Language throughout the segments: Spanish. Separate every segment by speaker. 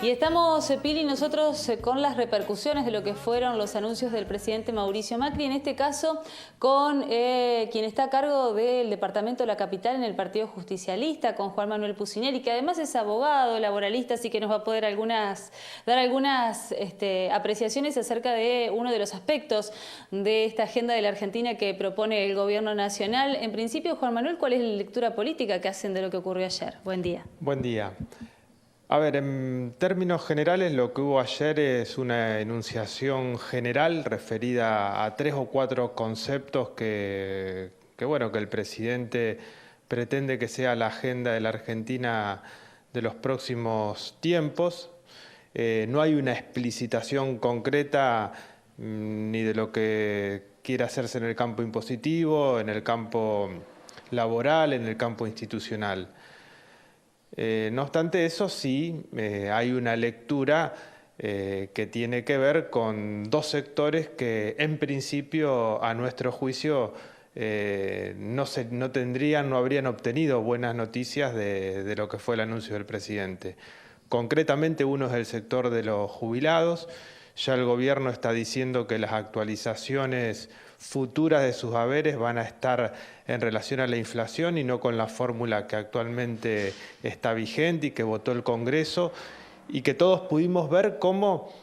Speaker 1: Y estamos, Pili, nosotros con las repercusiones de lo que fueron los anuncios del presidente Mauricio Macri, en este caso con quien está a cargo del Departamento de la Capital en el Partido Justicialista, con Juan Manuel Pucineri, que además es abogado, laboralista, así que nos va a poder dar algunas apreciaciones acerca de uno de los aspectos de esta agenda de la Argentina que propone el Gobierno Nacional. En principio, Juan Manuel, ¿cuál es la lectura política que hacen de lo que ocurrió ayer? Buen día.
Speaker 2: Buen día. A ver, en términos generales, lo que hubo ayer es una enunciación general referida a 3 o 4 conceptos que el presidente pretende que sea la agenda de la Argentina de los próximos tiempos. No hay una explicitación concreta ni de lo que quiere hacerse en el campo impositivo, en el campo laboral, en el campo institucional. No obstante eso, sí hay una lectura que tiene que ver con 2 sectores que en principio, a nuestro juicio, no habrían obtenido buenas noticias de lo que fue el anuncio del presidente. Concretamente, uno es el sector de los jubilados. Ya el gobierno está diciendo que las actualizaciones futuras de sus haberes van a estar en relación a la inflación y no con la fórmula que actualmente está vigente y que votó el Congreso, y que todos pudimos ver cómo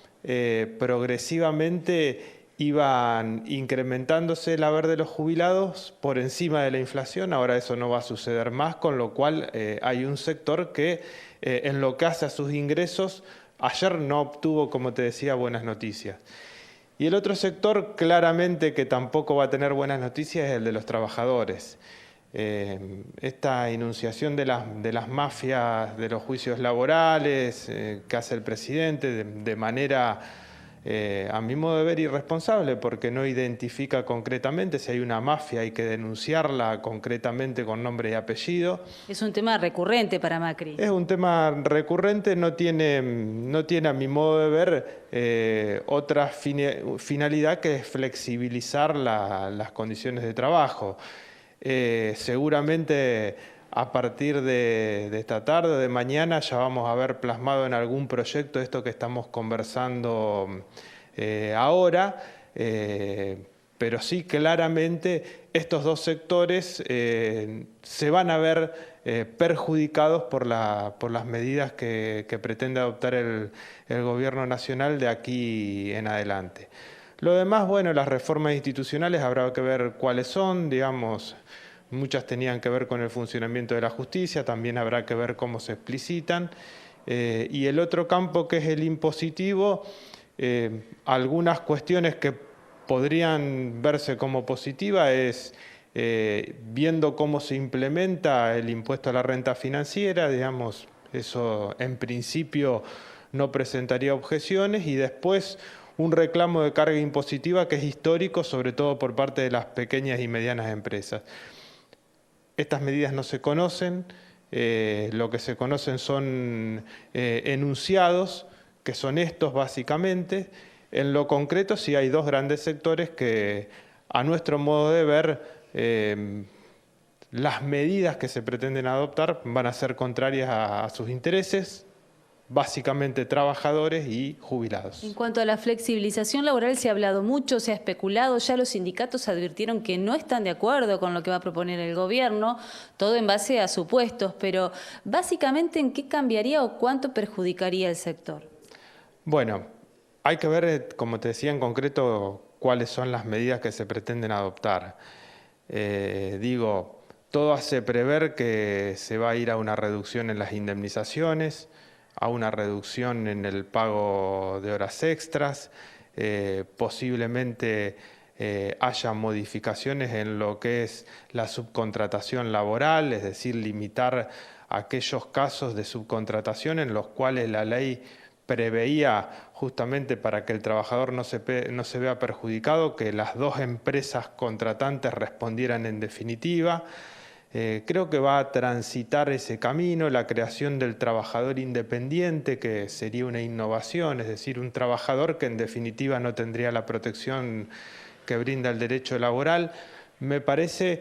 Speaker 2: progresivamente iban incrementándose el haber de los jubilados por encima de la inflación. Ahora eso no va a suceder más, con lo cual hay un sector que en lo que hace a sus ingresos ayer no obtuvo, como te decía, buenas noticias. Y el otro sector claramente que tampoco va a tener buenas noticias es el de los trabajadores. Esta enunciación de las mafias de los juicios laborales que hace el presidente de manera, a mi modo de ver, irresponsable, porque no identifica concretamente. Si hay una mafia hay que denunciarla concretamente con nombre y apellido.
Speaker 1: Es un tema recurrente para Macri.
Speaker 2: Es un tema recurrente, no tiene a mi modo de ver otra finalidad que es flexibilizar las condiciones de trabajo. Seguramente a partir de esta tarde o de mañana ya vamos a ver plasmado en algún proyecto esto que estamos conversando ahora, pero sí, claramente estos 2 sectores se van a ver perjudicados por las medidas que pretende adoptar el Gobierno Nacional de aquí en adelante. Lo demás, bueno, las reformas institucionales habrá que ver cuáles son, digamos. Muchas tenían que ver con el funcionamiento de la justicia, también habrá que ver cómo se explicitan. Y el otro campo, que es el impositivo, algunas cuestiones que podrían verse como positivas es viendo cómo se implementa el impuesto a la renta financiera, digamos, eso en principio no presentaría objeciones, y después un reclamo de carga impositiva que es histórico, sobre todo por parte de las pequeñas y medianas empresas. Estas medidas no se conocen, lo que se conocen son enunciados, que son estos básicamente. En lo concreto sí hay 2 grandes sectores que, a nuestro modo de ver, las medidas que se pretenden adoptar van a ser contrarias a sus intereses, básicamente trabajadores y jubilados.
Speaker 1: En cuanto a la flexibilización laboral se ha hablado mucho, se ha especulado, ya los sindicatos advirtieron que no están de acuerdo con lo que va a proponer el gobierno, todo en base a supuestos, pero básicamente ¿en qué cambiaría o cuánto perjudicaría el sector?
Speaker 2: Bueno, hay que ver, como te decía, en concreto cuáles son las medidas que se pretenden adoptar. Todo hace prever que se va a ir a una reducción en las indemnizaciones, a una reducción en el pago de horas extras, posiblemente haya modificaciones en lo que es la subcontratación laboral, es decir, limitar aquellos casos de subcontratación en los cuales la ley preveía, justamente para que el trabajador no se vea perjudicado, que las 2 empresas contratantes respondieran en definitiva. Creo que va a transitar ese camino, la creación del trabajador independiente, que sería una innovación, es decir, un trabajador que en definitiva no tendría la protección que brinda el derecho laboral. Me parece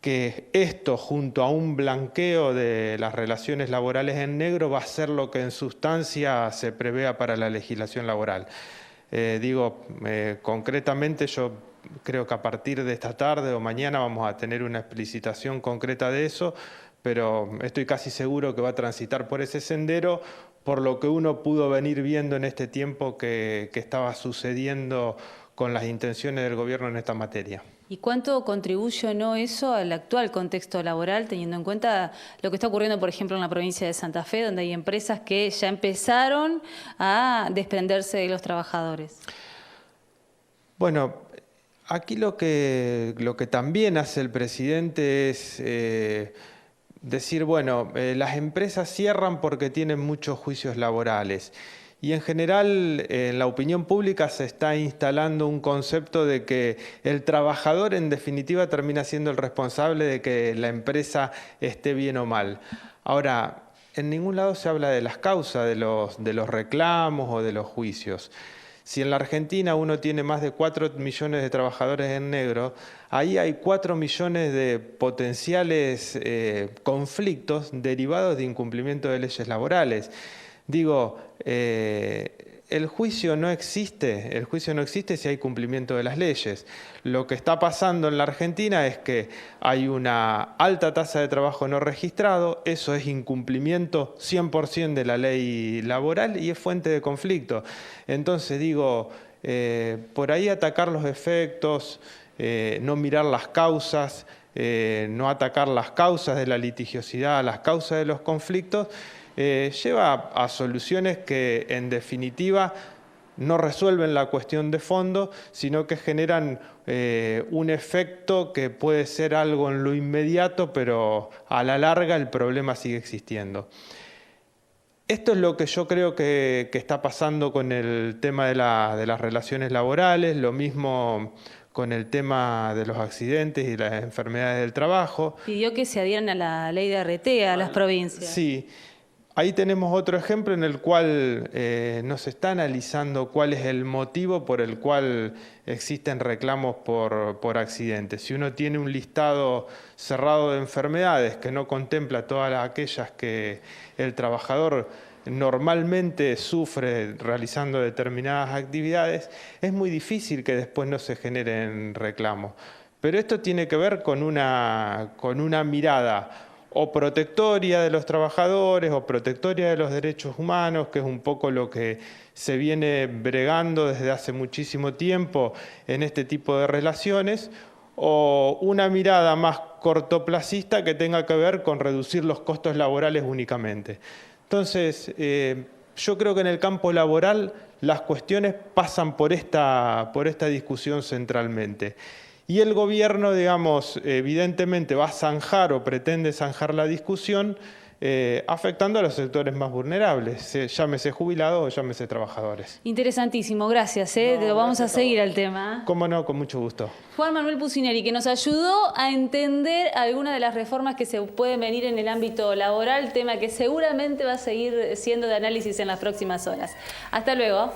Speaker 2: que esto, junto a un blanqueo de las relaciones laborales en negro, va a ser lo que en sustancia se prevea para la legislación laboral. Concretamente yo creo que a partir de esta tarde o mañana vamos a tener una explicitación concreta de eso, pero estoy casi seguro que va a transitar por ese sendero, por lo que uno pudo venir viendo en este tiempo que estaba sucediendo con las intenciones del gobierno en esta materia.
Speaker 1: ¿Y cuánto contribuye o no eso al actual contexto laboral, teniendo en cuenta lo que está ocurriendo, por ejemplo, en la provincia de Santa Fe, donde hay empresas que ya empezaron a desprenderse de los trabajadores?
Speaker 2: Bueno, aquí lo que también hace el presidente es decir, bueno, las empresas cierran porque tienen muchos juicios laborales. Y en general en la opinión pública se está instalando un concepto de que el trabajador en definitiva termina siendo el responsable de que la empresa esté bien o mal. Ahora, en ningún lado se habla de las causas de los reclamos o de los juicios. Si en la Argentina uno tiene más de 4 millones de trabajadores en negro, ahí hay 4 millones de potenciales conflictos derivados de incumplimiento de leyes laborales. El juicio no existe si hay cumplimiento de las leyes. Lo que está pasando en la Argentina es que hay una alta tasa de trabajo no registrado, eso es incumplimiento 100% de la ley laboral y es fuente de conflicto. Entonces por ahí atacar los efectos, no mirar las causas, no atacar las causas de la litigiosidad, las causas de los conflictos, lleva a soluciones que en definitiva no resuelven la cuestión de fondo, sino que generan un efecto que puede ser algo en lo inmediato, pero a la larga el problema sigue existiendo. Esto es lo que yo creo que está pasando con el tema de las relaciones laborales, lo mismo con el tema de los accidentes y las enfermedades del trabajo.
Speaker 1: Pidió que se adhieran a la ley de ART a las provincias.
Speaker 2: Sí. Ahí tenemos otro ejemplo en el cual no se está analizando cuál es el motivo por el cual existen reclamos por accidentes. Si uno tiene un listado cerrado de enfermedades que no contempla todas aquellas que el trabajador normalmente sufre realizando determinadas actividades, es muy difícil que después no se generen reclamos. Pero esto tiene que ver con una mirada o protectoria de los trabajadores o protectoria de los derechos humanos, que es un poco lo que se viene bregando desde hace muchísimo tiempo en este tipo de relaciones, o una mirada más cortoplacista que tenga que ver con reducir los costos laborales únicamente. Entonces, yo creo que en el campo laboral las cuestiones pasan por esta discusión centralmente. Y el gobierno, evidentemente va a zanjar o pretende zanjar la discusión afectando a los sectores más vulnerables, llámese jubilados o llámese trabajadores.
Speaker 1: Interesantísimo, gracias. Lo vamos a seguir al tema.
Speaker 2: Cómo no, con mucho gusto.
Speaker 1: Juan Manuel Pucineri, que nos ayudó a entender algunas de las reformas que se pueden venir en el ámbito laboral, tema que seguramente va a seguir siendo de análisis en las próximas horas. Hasta luego.